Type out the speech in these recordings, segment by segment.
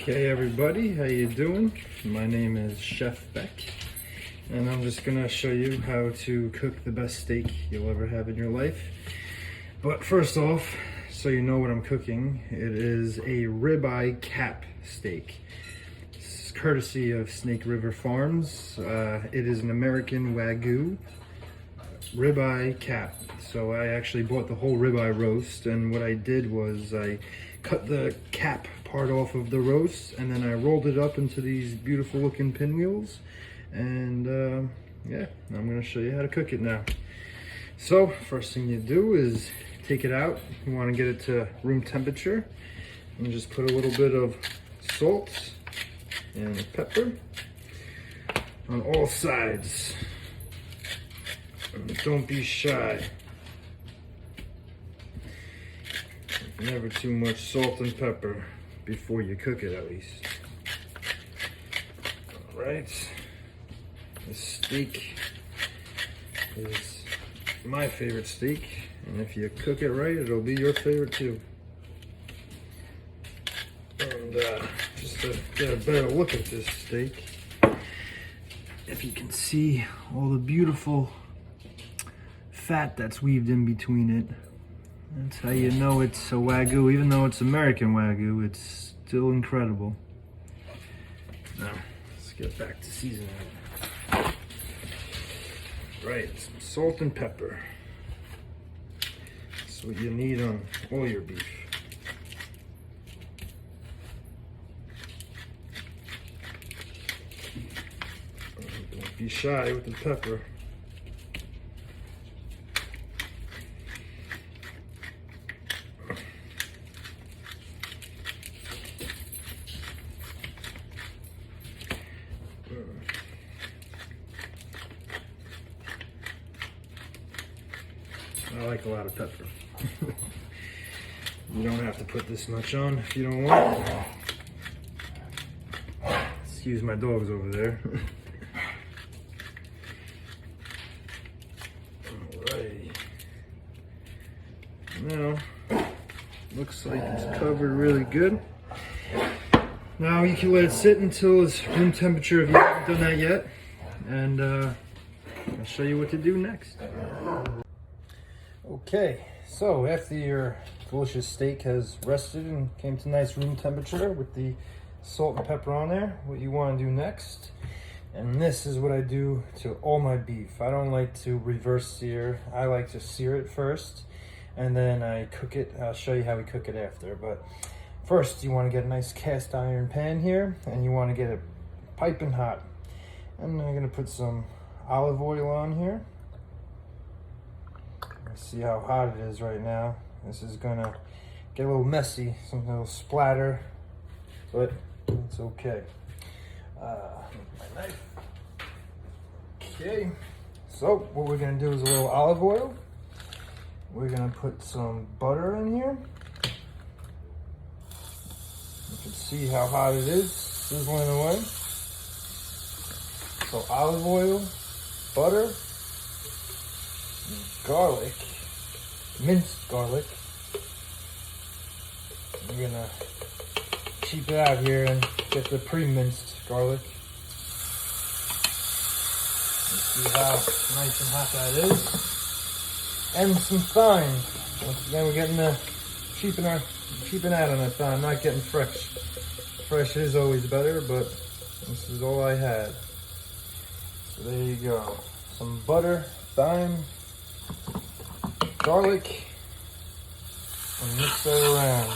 Okay everybody, how you doing? My name is Chef Beck, and I'm just gonna show you how to cook the best steak you'll ever have in your life. But first off, so you know what I'm cooking, it is a ribeye cap steak. It's courtesy of Snake River Farms. It is an American Wagyu Ribeye Cap. So I actually bought the whole ribeye roast, and what I did was I cut the cap part off of the roast, and then I rolled it up into these beautiful looking pinwheels, and yeah, I'm gonna show you how to cook it now. So first thing you do is take it out. You want to get it to room temperature, and just put a little bit of salt and pepper on all sides, and don't be shy. Never too much salt and pepper before you cook it, at least. Alright, this steak is my favorite steak, and if you cook it right, it'll be your favorite too. And just to get a better look at this steak, if you can see all the beautiful fat that's weaved in between it, that's how you know it's a Wagyu. Even though it's American Wagyu, it's still incredible. Now, let's get back to seasoning it. Right, some salt and pepper. That's what you need on all your beef. Don't be shy with the pepper. I like a lot of pepper. You don't have to put this much on if you don't want. Excuse my dogs over there. Alrighty. Now, looks like it's covered really good. Now you can let it sit until it's room temperature if you haven't done that yet. And I'll show you what to do next. Okay, so after your delicious steak has rested and came to nice room temperature with the salt and pepper on there, what you want to do next, and this is what I do to all my beef. I don't like to reverse sear. I like to sear it first, and then I cook it. I'll show you how we cook it after. But first, you want to get a nice cast iron pan here, and you want to get it piping hot. And I'm going to put some olive oil on here. See how hot it is right now. This is gonna get a little messy, some little splatter, but it's okay. My knife. Okay, so what we're gonna do is a little olive oil. We're gonna put some butter in here. You can see how hot it is, sizzling away. So olive oil, butter, garlic, minced garlic. We're gonna cheap it out here and get the pre-minced garlic. See how nice and hot that is. And some thyme. Once again, we're getting the cheaping out on the thyme, not getting fresh. Fresh is always better, but this is all I had. So there you go. Some butter, thyme, garlic, and mix that around.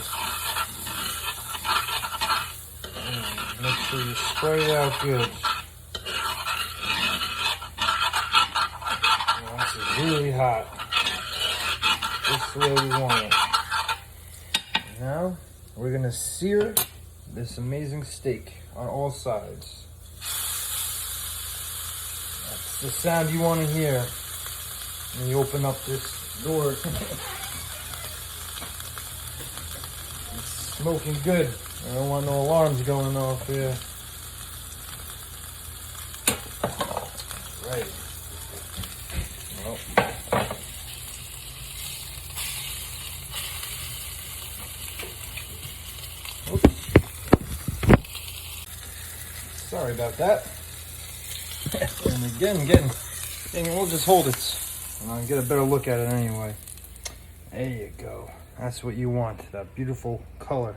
And make sure you spread it out good. Now, this is really hot. Just the way we want it. Now, we're gonna sear this amazing steak on all sides. That's the sound you want to hear. And you open up this door. It's smoking good. I don't want no alarms going off here. Right. Well. Oops. Sorry about that. And again, we'll just hold it. And I'll get a better look at it anyway. There you go. That's what you want, that beautiful color.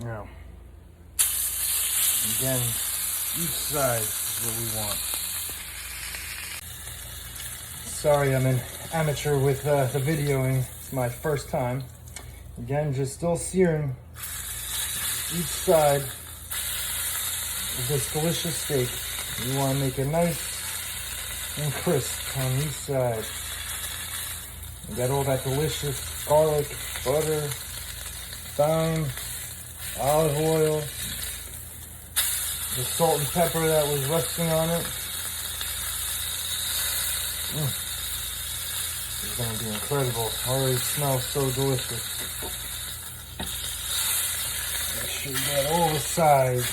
Now, again, each side is what we want. Sorry, I'm an amateur with the videoing. It's my first time. Again, just still searing each side of this delicious steak. You want to make it nice and crisp on each side. You got all that delicious garlic, butter, thyme, olive oil, the salt and pepper that was resting on it. This is going to be incredible. Already smells so delicious. Make sure you get all the sides.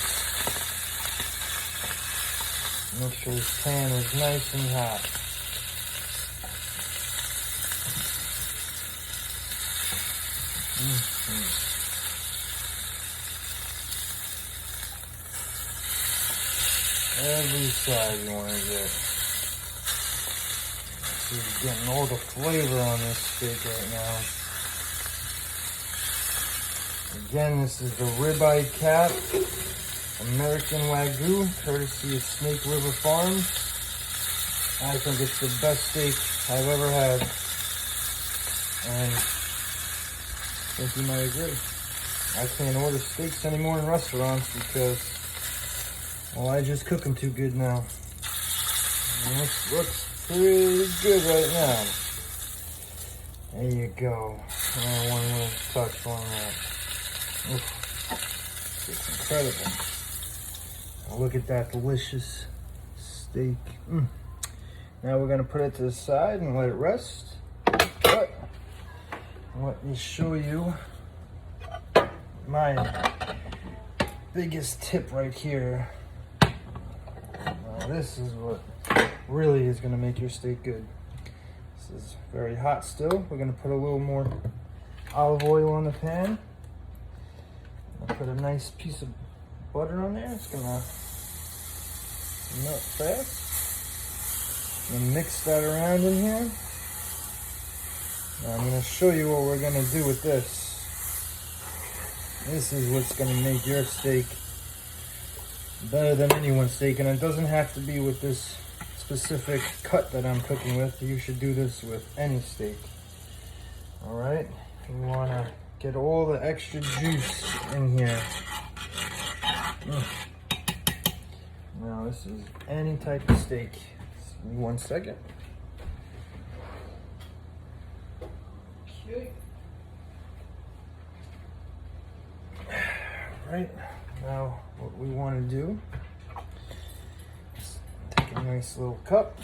Make sure this pan is nice and hot. Every side you want to get. This is getting all the flavor on this steak right now. Again, this is the Ribeye Cap, American Wagyu, courtesy of Snake River Farms. I think it's the best steak I've ever had. And I think you might agree. I can't order steaks anymore in restaurants because, well, I just cook them too good now. And this looks pretty good right now. There you go. One little touch on that. Oof. It's incredible. Now look at that delicious steak. Now we're going to put it to the side and let it rest. But let me show you my biggest tip right here. Now this is what really is going to make your steak good. This is very hot still. We're going to put a little more olive oil on the pan. I'll put a nice piece of butter on there. It's going to melt fast. And mix that around in here. Now I'm going to show you what we're going to do with this. This is what's going to make your steak better than anyone's steak. And it doesn't have to be with this specific cut that I'm cooking with. You should do this with any steak. Alright? You want to get all the extra juice in here. Now this is any type of steak. Give me 1 second. Okay. Right, now what we want to do is take a nice little cup.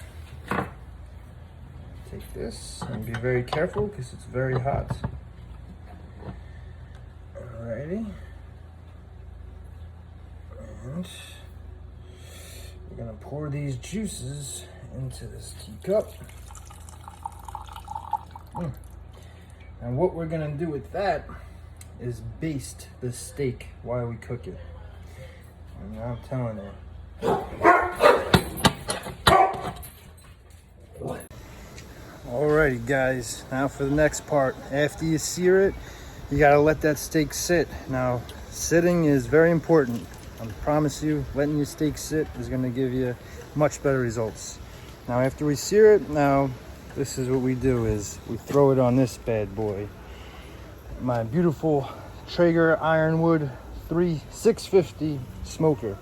Take this and be very careful because it's very hot. Alrighty. And we're going to pour these juices into this teacup. And what we're going to do with that is baste the steak while we cook it. And I'm telling you. Alrighty guys, now for the next part. After you sear it, you gotta let that steak sit. Now, sitting is very important. I promise you, letting your steak sit is gonna give you much better results. Now after we sear it, now this is what we do is we throw it on this bad boy. My beautiful Traeger Ironwood 650 smoker.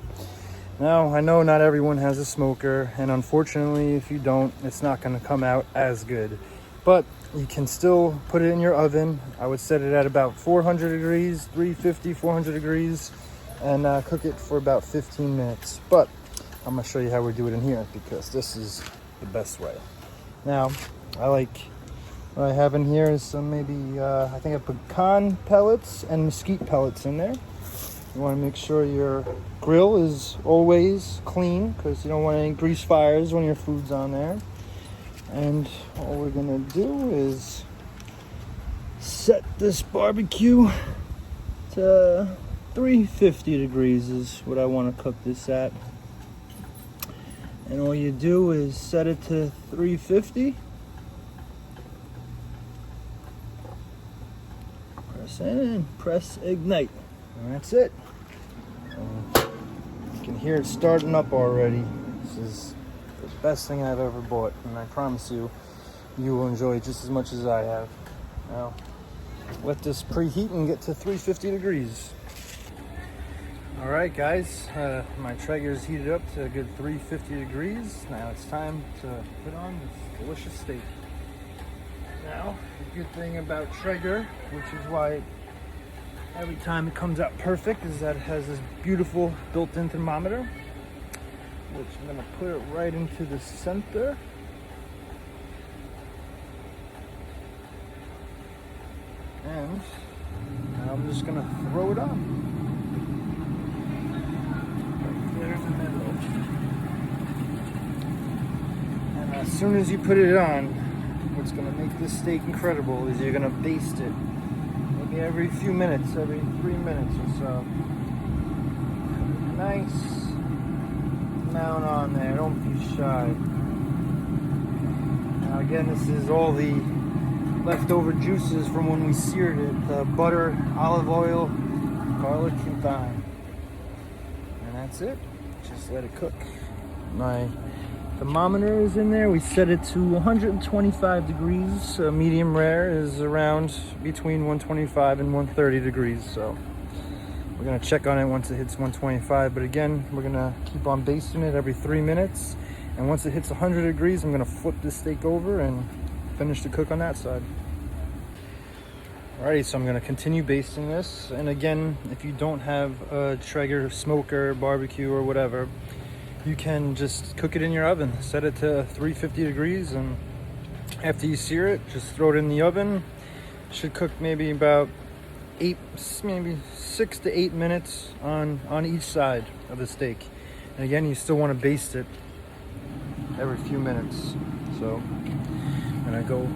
Now, I know not everyone has a smoker, and unfortunately, if you don't, it's not going to come out as good. But you can still put it in your oven. I would set it at about 400 degrees, 350, 400 degrees, and cook it for about 15 minutes. But I'm going to show you how we do it in here, because this is the best way. Now, what I have in here is some maybe, I think I put pecan pellets and mesquite pellets in there. You want to make sure your grill is always clean because you don't want any grease fires when your food's on there. And all we're going to do is set this barbecue to 350 degrees is what I want to cook this at. And all you do is set it to 350. Press in, press ignite. And that's it. You can hear it starting up already. This is the best thing I've ever bought, and I promise you, you will enjoy it just as much as I have. Now, let this preheat and get to 350 degrees. All right, guys, my Traeger's heated up to a good 350 degrees. Now it's time to put on this delicious steak. Now, the good thing about Traeger, which is why every time it comes out perfect, is that it has this beautiful built-in thermometer, which I'm gonna put it right into the center. And now I'm just gonna throw it on. Right there in the middle. And as soon as you put it on, what's gonna make this steak incredible is you're gonna baste it. Maybe every few minutes, every 3 minutes or so. Nice amount on there, don't be shy. Now again, this is all the leftover juices from when we seared it. The butter, olive oil, garlic, and thyme. And that's it. Just let it cook. My thermometer is in there. We set it to 125 degrees. Medium rare is around between 125 and 130 degrees. So we're gonna check on it once it hits 125. But again, we're gonna keep on basting it every 3 minutes. And once it hits 100 degrees, I'm gonna flip this steak over and finish the cook on that side. Alrighty, so I'm gonna continue basting this. And again, if you don't have a Traeger smoker, barbecue, or whatever, you can just cook it in your oven. Set it to 350 degrees, and after you sear it, just throw it in the oven. Should cook maybe about 6 to 8 minutes on each side of the steak. And again, you still want to baste it every few minutes. So I'm gonna go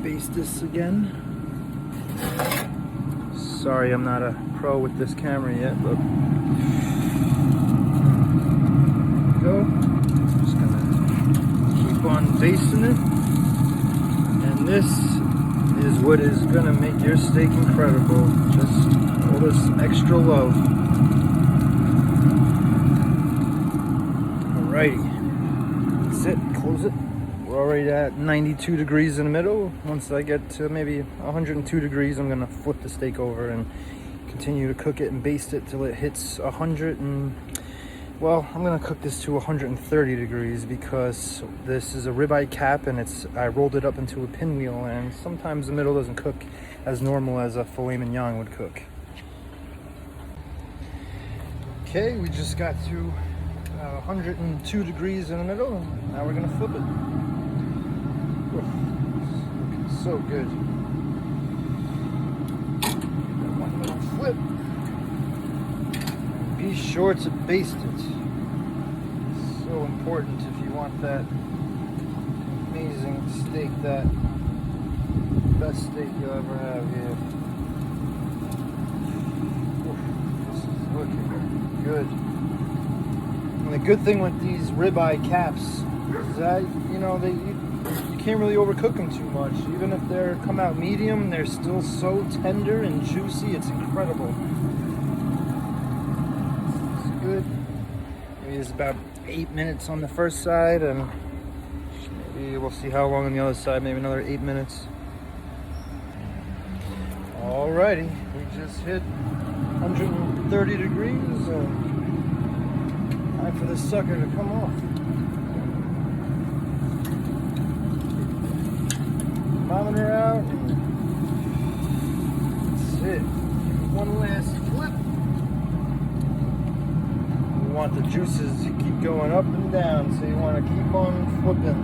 baste this again. Sorry, I'm not a pro with this camera yet, but go. Just gonna keep on basting it. And this is what is gonna make your steak incredible. Just all this extra love. Alrighty. That's it. Close it. We're already at 92 degrees in the middle. Once I get to maybe 102 degrees, I'm gonna flip the steak over and continue to cook it and baste it till it hits 100 and, well, I'm gonna cook this to 130 degrees because this is a ribeye cap and I rolled it up into a pinwheel, and sometimes the middle doesn't cook as normal as a filet mignon would cook. Okay, we just got to 102 degrees in the middle. Now we're gonna flip it. Ooh, looking so good. That one little flip. And be sure to baste it. It's so important if you want that amazing steak, that best steak you'll ever have here. Ooh, this is looking good. And the good thing with these ribeye caps is that, you know, you can't really overcook them too much. Even if they come out medium, they're still so tender and juicy. It's incredible. It's good. Maybe it's about 8 minutes on the first side, and maybe we'll see how long on the other side. Maybe another 8 minutes. Alrighty, we just hit 130 degrees. Time for this sucker to come off. Thermometer out. That's it. One last flip. You want the juices to keep going up and down, so you want to keep on flipping.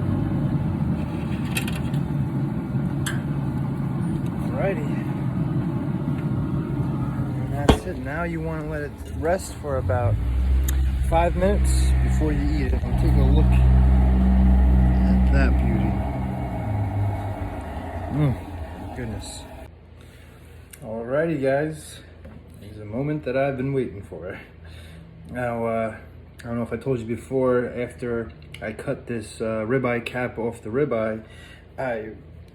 Alrighty. And that's it. Now you want to let it rest for about 5 minutes before you eat it. And take a look at that beauty. Goodness. Alrighty, guys. is a moment that I've been waiting for. Now, I don't know if I told you before, after I cut this ribeye cap off the ribeye, I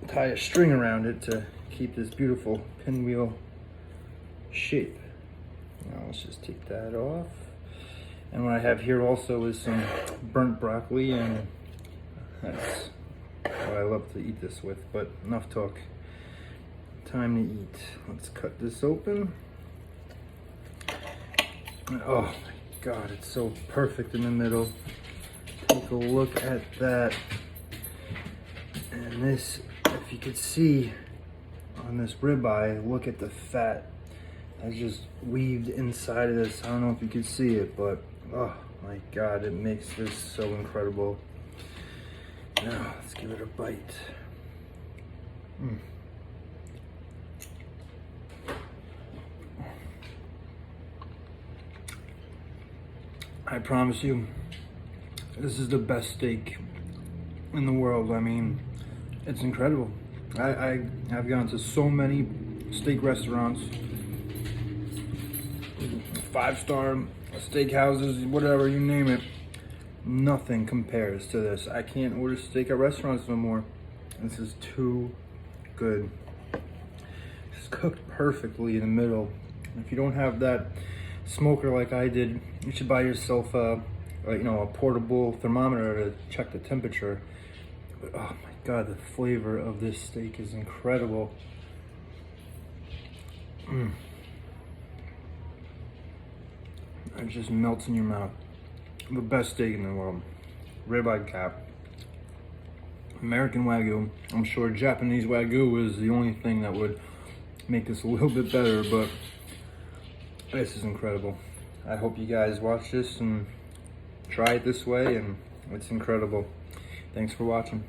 tie a string around it to keep this beautiful pinwheel shape. Now let's just take that off. And what I have here also is some burnt broccoli, and that's what I love to eat this with, but enough talk. Time to eat. Let's cut this open. Oh my God, it's so perfect in the middle. Take a look at that. And this, if you could see on this ribeye, look at the fat that's just weaved inside of this. I don't know if you could see it, but oh my God, it makes this so incredible. Now, let's give it a bite. I promise you, this is the best steak in the world. I mean, it's incredible. I've gone to so many steak restaurants, 5-star steakhouses, whatever, you name it. Nothing compares to this. I can't order steak at restaurants no more. This is too good. It's cooked perfectly in the middle. If you don't have that smoker like I did, you should buy yourself a portable thermometer to check the temperature. But oh my God, the flavor of this steak is incredible. It just melts in your mouth. The best steak in the world. Ribeye cap. American Wagyu. I'm sure Japanese Wagyu is the only thing that would make this a little bit better, but this is incredible. I hope you guys watch this and try it this way, and it's incredible. Thanks for watching.